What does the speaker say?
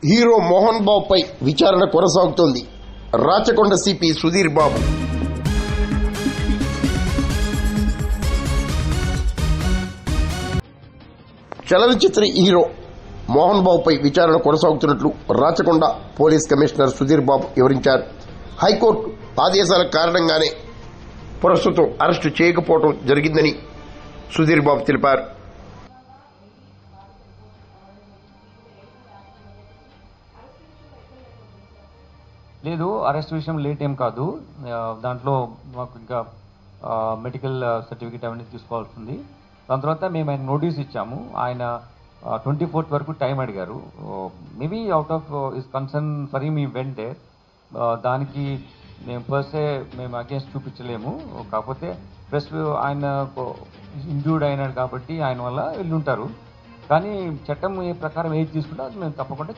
Hero Mohan బాబుపై విచారణ కొనసాగుతోంది. Rachakonda CP Sudheer Babu చలనచిత్ర హీరో మోహన్ బాబుపై విచారణ కొనసాగుతున్నట్లు రాచకొండ పోలీస్ కమిషనర్ సుధీర్ బాబు వివరించారు. హైకోర్టు ఆదేశాల కారణంగానే ప్రస్తుతం అరెస్టు చేయకపోవడం జరిగిందని సుధీర్ బాబు తెలిపారు. లేదు, అరెస్ట్ విషయం లేట్ ఏం కాదు. దాంట్లో మాకు ఇంకా మెడికల్ సర్టిఫికేట్ అవన్నీ తీసుకోవాల్సింది. దాని తర్వాత మేము ఆయన నోటీస్ ఇచ్చాము. ఆయన 24th వరకు టైం అడిగారు. Maybe out of is concern for him ఈ వెంట్ దేర్. దానికి మేము పర్సే మేము అగేన్స్ట్ చూపించలేము. కాకపోతే ప్లస్ ఆయన ఇంజూర్డ్ అయినాడు కాబట్టి ఆయన వల్ల వెళ్ళుంటారు. కానీ చట్టం ఏ ప్రకారం ఏది తీసుకుంటే అది మేము తప్పకుండా